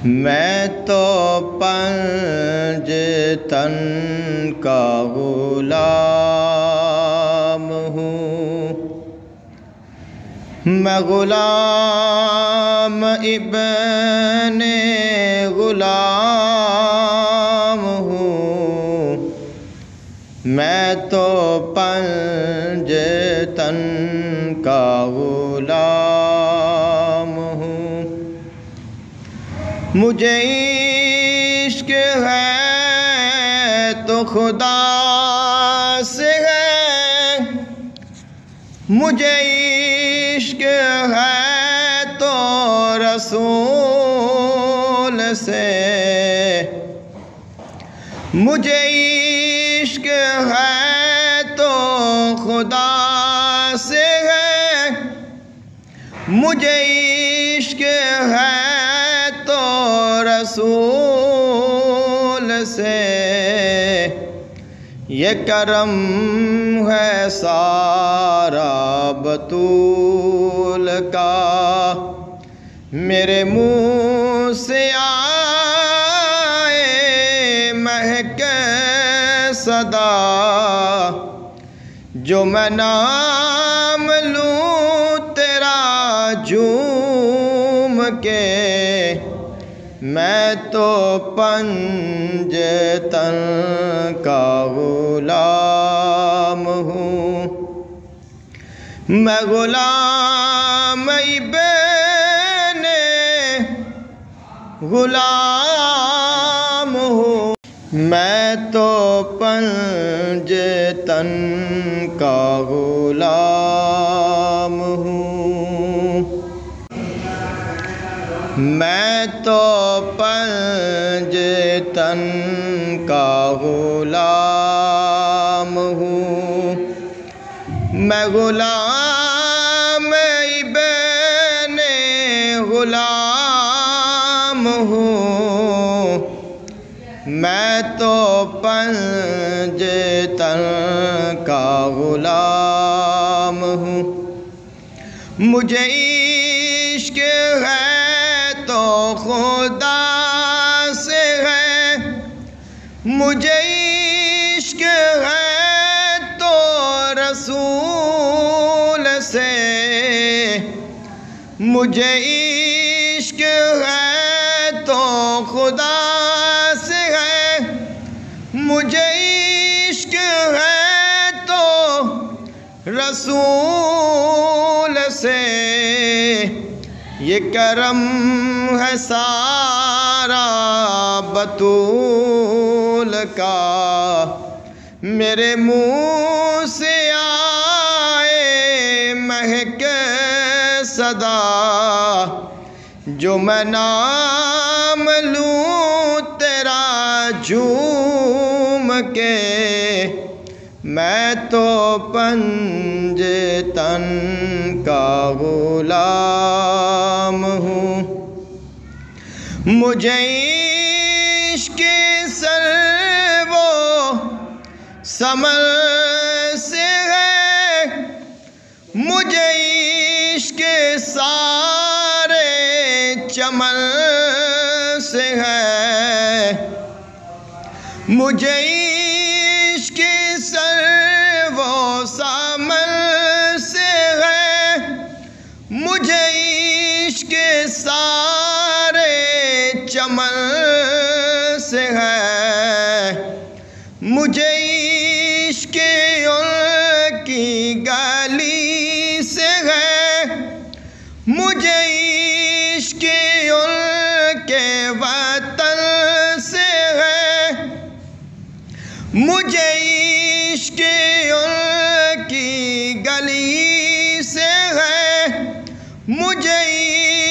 میں تو پنج تن کا غلام ہوں، میں غلام ابن غلام ہوں، میں تو پنج تن کا غلام ہوں۔ مجھے عشق ہے تو خدا سے ہے، مجھے عشق ہے تو رسول سے، مجھے عشق ہے تو خدا سے ہے، مجھے عشق ہے تو رسول سے۔ یہ کرم ہے سارا بطول کا، میرے منہ سے آئے مہک صدا، جو میں نام لوں تیرا جھوم کے، میں تو پنج تن کا غلام ہوں، میں غلام ابن غلام ہوں، میں تو پنج تن کا غلام ہوں، میں تو پنج تن کا غلام ہوں، میں غلام ابن غلام ہوں، میں تو پنج تن کا غلام ہوں۔ مجھے عشق ہے تو خدا سے ہے، مجھے عشق ہے تو رسول سے، مجھے عشق ہے تو خدا سے ہے، مجھے عشق ہے تو رسول سے۔ یہ کرم ہے سارا بطول کا، میرے منہ سے آئے مہک صدا، جو میں نام لوں تیرا جھوم کے، میں تو پنج تن کا غلام ہوں۔ مجھے عشق سر و ثمر سے ہے، مجھے عشق سارے چمن سے ہے، مجھے عشق سر و ثمر سے ہے، مجھے عشق سارے چمن سے ہے، مجھے عشق ان کی گلی سے ہے، مجھے عشق ان کے وطن سے ہے، مجھے عشق ان کی گلی سے ہے، مجھے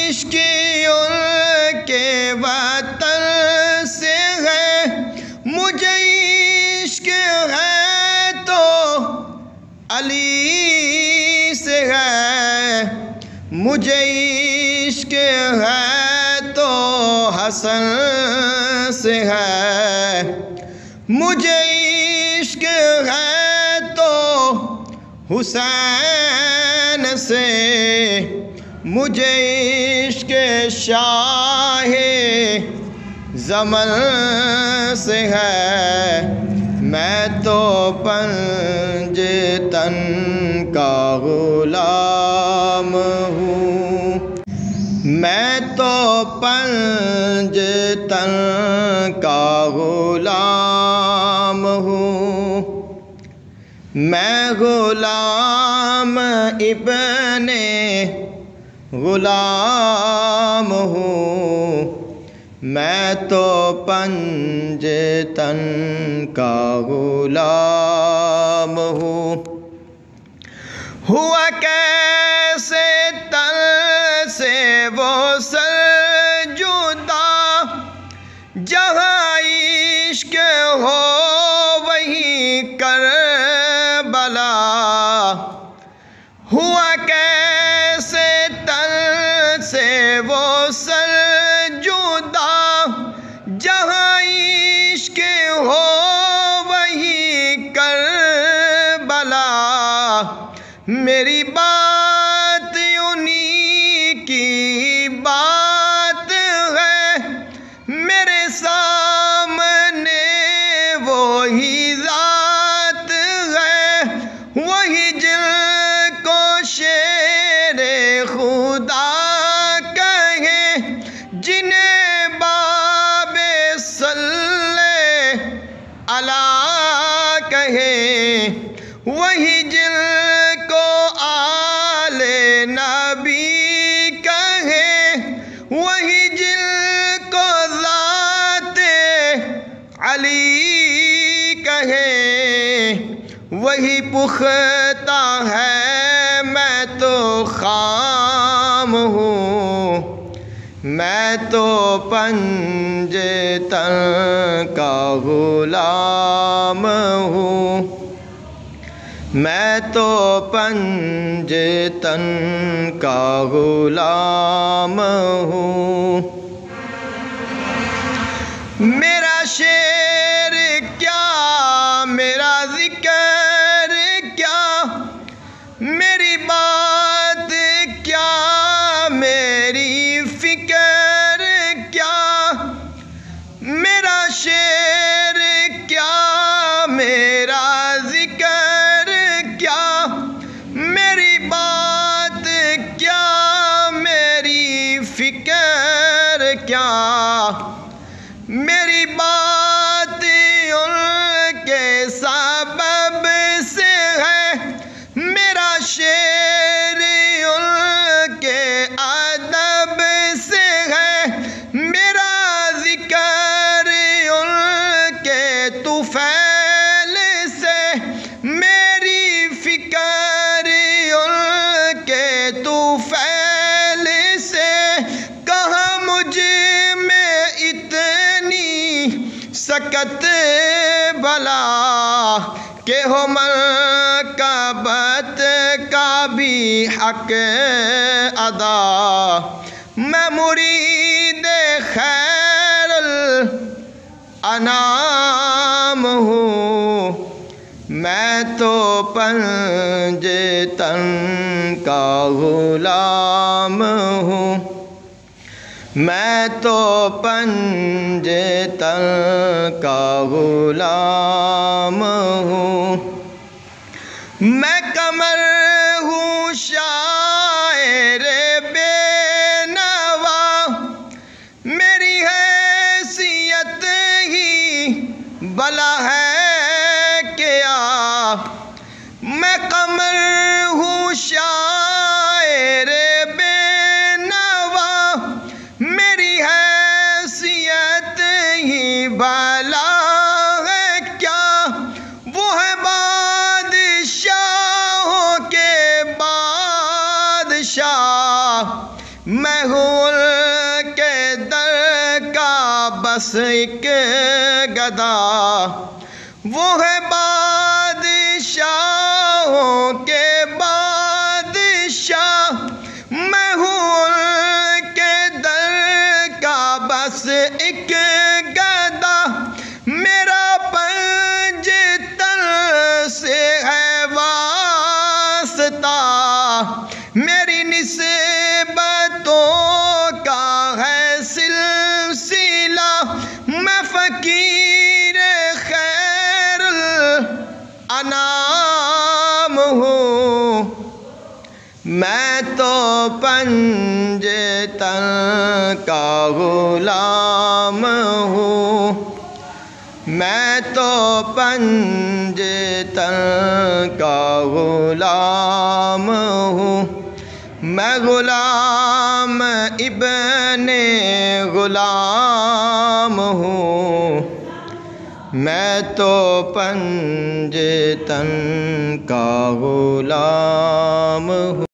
عشق ان کے وطن سے ہے، مجھے عشق ہے تو علی سے ہے، مجھے عشق ہے تو حسن سے ہے، مجھے عشق ہے تو حسین سے، مجھے عشق شاہ زمن سے ہے، میں تو پنجتن کا غلام ہوں، میں تو پنجتن کا غلام ہوں، میں غلام ابن غلام ہوں، میں تو پنجتن کا غلام ہوں۔ ہوا کیسے تن سے وہ سر جدا، جہاں عشق ہو وہیں کربلا، ہوا کیسے تن سے وہ سر جدا، جہاں عشق ہو وہیں کربلا، میری بات انہی کی بات ہے، میرے سامنے وہی ذات ہے، وہی جن کو شیر خدا کہے، جنہیں باب صلی علی کہے، وہی جن کو آل نبی کہے، وہی جن کو ذات علی کہے، وہی پختہ ہے، میں تو خام ہوں، میں تو پنجتن کا غلام ہوں، میں تو پنجتن کا غلام ہوں۔ میرا شعر کیا، میرا ذکر کیا، میری بات کیا، میری فکر کیا، میرا شعر کیا، میرا ذکر کیا، میری بات کیا، میری فکر کیا، میری بات ان کے سبب سے ہے، میرا شعر ان کے ادب سے ہے، میرا ذکر ان کے طفیل سے، میری فکر ان کے طفیل سے، کہاں مجھ میں اتنی سکت بلا، کہ ہو مرکبت کا بھی حق ادا، میں مرید خیر الانام ہوں، میں تو پنجتن کا غلام ہوں، میں تو پنجتن کا غلام ہوں، میں قمر ہوں شاعر بے نوا، میری حیثیت ہی بلا ہے کیا، میں قمر ہوں شاعر بے نوا، میری حیثیت ہی بلا ہے کیا، وہ ہے بادشاہوں کے بادشاہ، میں ہوں ان کے در کا بس ایک گدا، وہ ہے بادشاہوں کے بادشاہ، میں ہوں ان کے در کا بس ایک گدا، میرا پنجتن سے ہے واسطہ، میری نسبتوں کا ہے سلسلہ، میں تو پنجتن کا غلام ہوں، میں تو پنجتن کا غلام ہوں، میں غلام ابن غلام ہوں، میں تو پنجتن کا غلام ہوں۔